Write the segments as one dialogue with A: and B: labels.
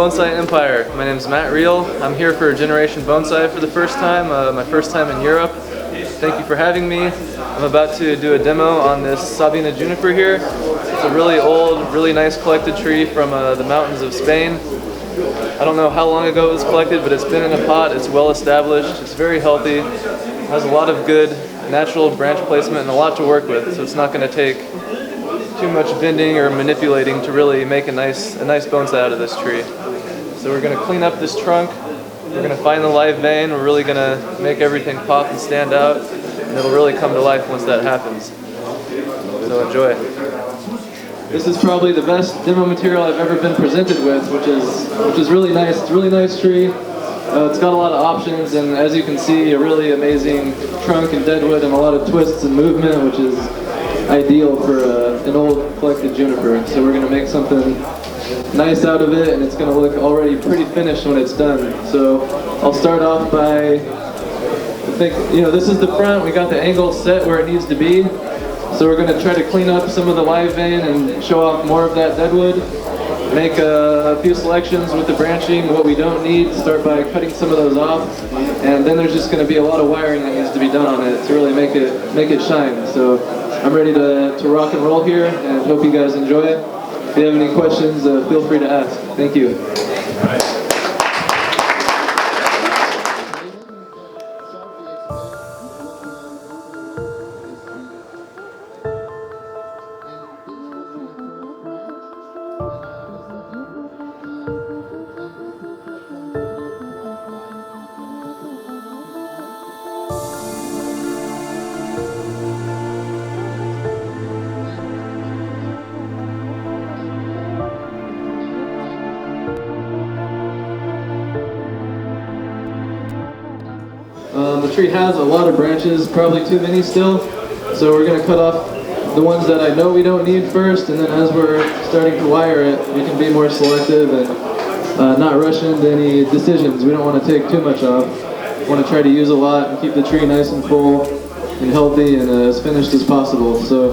A: Bonsai Empire. My name is Matt Reel. I'm here for Generation Bonsai for the first time, my first time in Europe. Thank you for having me. I'm about to do a demo on this Sabina juniper here. It's a really old, really nice collected tree from the mountains of Spain. I don't know how long ago it was collected, but it's been in a pot, it's well established, it's very healthy, has a lot of good natural branch placement and a lot to work with, so it's not going to take too much bending or manipulating to really make a nice bonsai out of this tree. So we're going to clean up this trunk, we're going to find the live vein, we're really going to make everything pop and stand out, and it'll really come to life once that happens. So enjoy. This is probably the best demo material I've ever been presented with, which is really nice. It's a really nice tree. It's got a lot of options, and as you can see, a really amazing trunk and deadwood and a lot of twists and movement, which is ideal for an old collected juniper. So we're going to make something nice out of it, and it's going to look already pretty finished when it's done. So I'll start off by, this is the front. We got the angle set where it needs to be. So we're going to try to clean up some of the live vein and show off more of that deadwood. Make a few selections with the branching, what we don't need, start by cutting some of those off. And then there's just going to be a lot of wiring that needs to be done on it to really make it shine. So I'm ready to rock and roll here, and hope you guys enjoy it. If you have any questions, feel free to ask. Thank you. The tree has a lot of branches, probably too many still, so we're going to cut off the ones that I know we don't need first, and then as we're starting to wire it, we can be more selective and not rush into any decisions. We don't want to take too much off. We want to try to use a lot and keep the tree nice and full and healthy and as finished as possible. So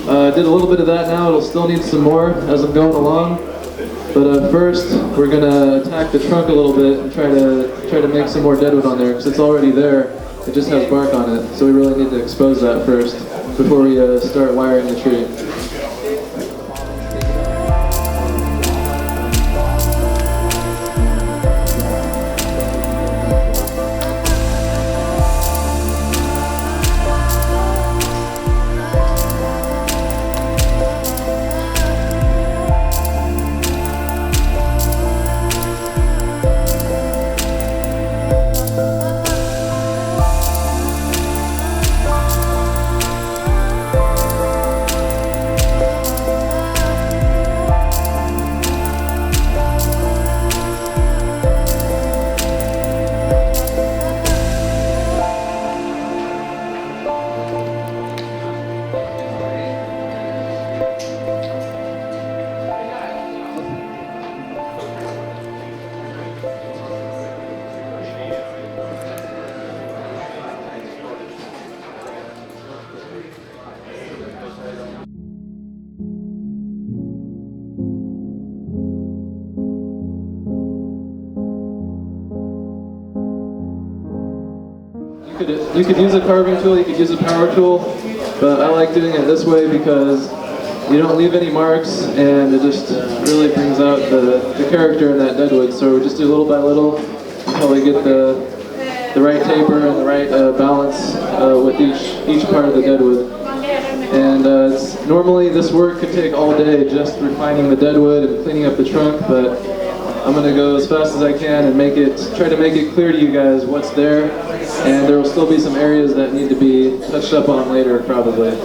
A: I did a little bit of that now. It'll still need some more as I'm going along. But first, we're going to attack the trunk a little bit and try to make some more deadwood on there, because it's already there. It just has bark on it, so we really need to expose that first before we start wiring the tree. You could use a carving tool, you could use a power tool, but I like doing it this way because you don't leave any marks, and it just really brings out the character in that deadwood. So we just do little by little until we get the right taper and the right balance with each part of the deadwood. And normally this work could take all day, just refining the deadwood and cleaning up the trunk, but I'm going to go as fast as I can and try to make it clear to you guys what's there, and there will still be some areas that need to be touched up on later, probably.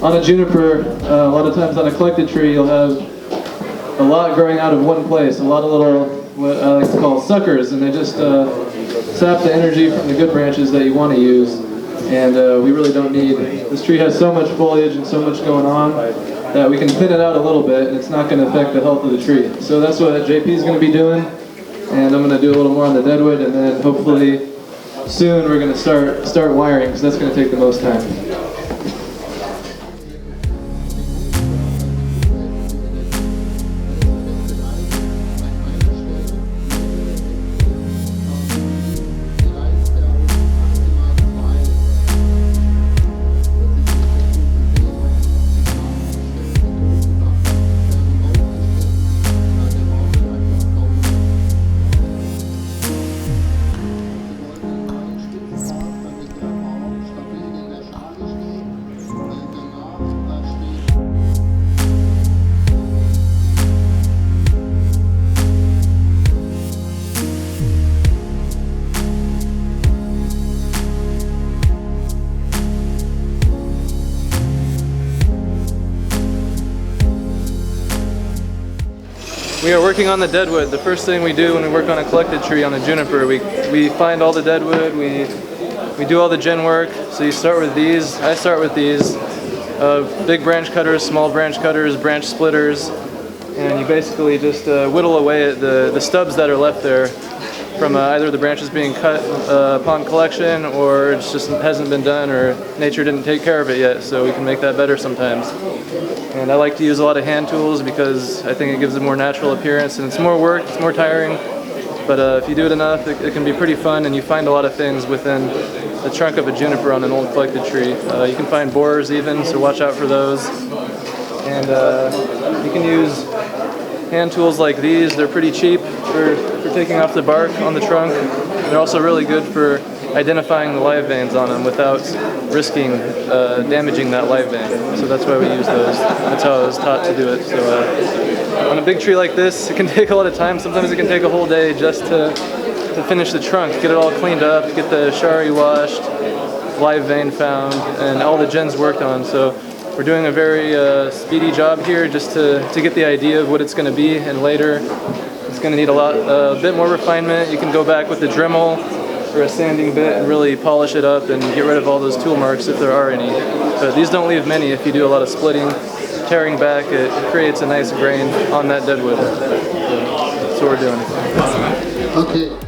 A: on a juniper, a lot of times on a collected tree, you'll have a lot growing out of one place, a lot of little, what I like to call suckers, and they just sap the energy from the good branches that you want to use. And we really don't need, this tree has so much foliage and so much going on that we can thin it out a little bit and it's not going to affect the health of the tree. So that's what JP is going to be doing, and I'm going to do a little more on the deadwood, and then hopefully soon we're going to start wiring, because that's going to take the most time. We are working on the deadwood. The first thing we do when we work on a collected tree on a juniper, we find all the deadwood, we do all the gen work. So you start with these, I start with these, big branch cutters, small branch cutters, branch splitters, and you basically just whittle away at the stubs that are left there from either the branches being cut upon collection, or it just hasn't been done, or nature didn't take care of it yet, so we can make that better sometimes. And I like to use a lot of hand tools because I think it gives a more natural appearance, and it's more work, it's more tiring, but if you do it enough, it can be pretty fun, and you find a lot of things within the trunk of a juniper on an old collected tree. You can find borers even, so watch out for those. And you can use hand tools like these. They're pretty cheap for taking off the bark on the trunk. They're also really good for identifying the live veins on them without risking damaging that live vein. So that's why we use those. That's how I was taught to do it. So on a big tree like this, it can take a lot of time. Sometimes it can take a whole day just to finish the trunk, get it all cleaned up, get the shari washed, live vein found, and all the gens worked on. So we're doing a very speedy job here just to get the idea of what it's going to be, and later it's going to need a bit more refinement. You can go back with the Dremel or a sanding bit and really polish it up and get rid of all those tool marks if there are any. But these don't leave many if you do a lot of splitting, tearing back. It creates a nice grain on that deadwood. So that's what we're doing.
B: Okay.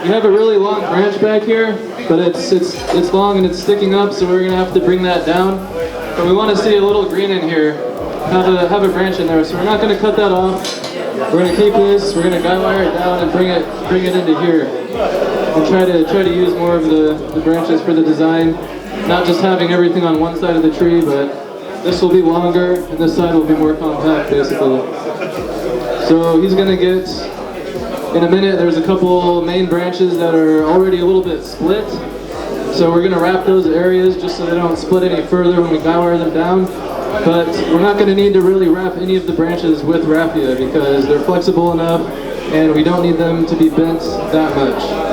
A: We have a really long branch back here, but it's long and it's sticking up, so we're gonna have to bring that down. But we want to see a little green in here, have a branch in there, so we're not gonna cut that off. We're gonna keep this, we're gonna guy wire it down and bring it into here, and try to use more of the branches for the design, not just having everything on one side of the tree, but this will be longer and this side will be more compact, basically. So he's gonna get. In a minute, there's a couple main branches that are already a little bit split. So we're gonna wrap those areas just so they don't split any further when we guy wire them down. but we're not going to need to really wrap any of the branches with raffia because they're flexible enough and we don't need them to be bent that much.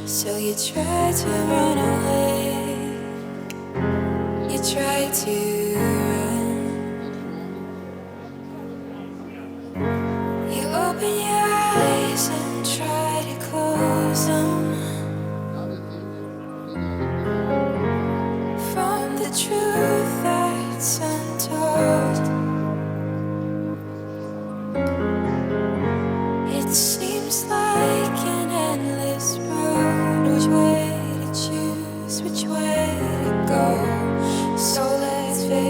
C: So you try to run away, you try to run, you open your eyes and try to close them from the truth that's untold. It seems like an endless road. Which way to choose, which way to go? So let's face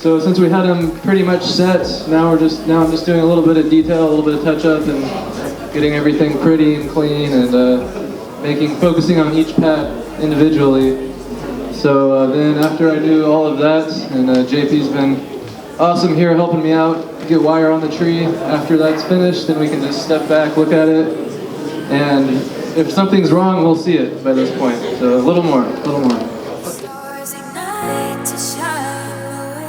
A: So since we had them pretty much set, now I'm just doing a little bit of detail, a little bit of touch up, and getting everything pretty and clean, and focusing on each pad individually. So then after I do all of that, and JP's been awesome here helping me out, get wire on the tree. After that's finished, then we can just step back, look at it, and if something's wrong, we'll see it by this point. So a little more.
C: Stars ignite to shine away,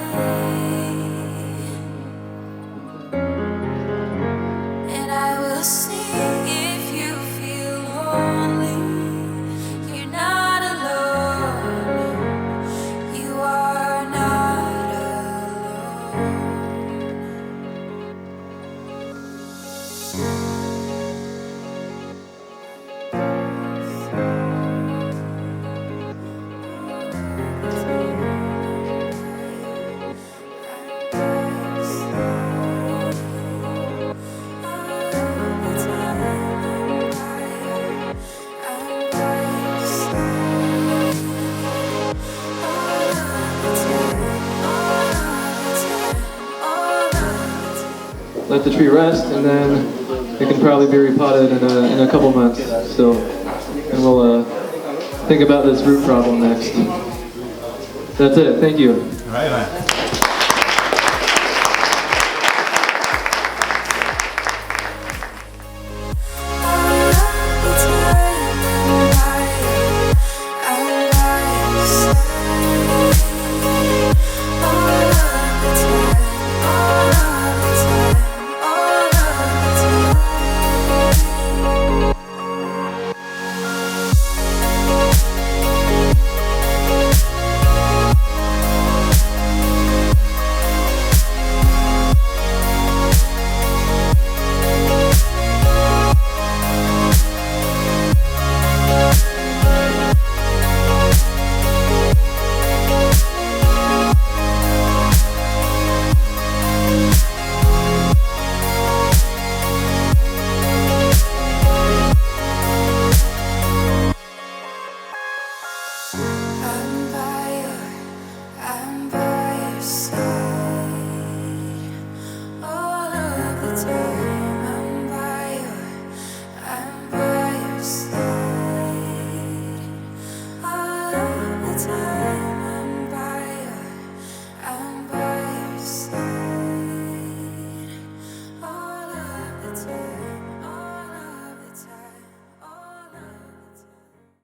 C: and I will sing if you feel lonely. You're not alone. You are not alone.
A: Let the tree rest, and then it can probably be repotted in a couple months. So, and we'll think about this root problem next. That's it. Thank you.
D: All right, man. I'm by your side all of the time. I'm by your side all of the time.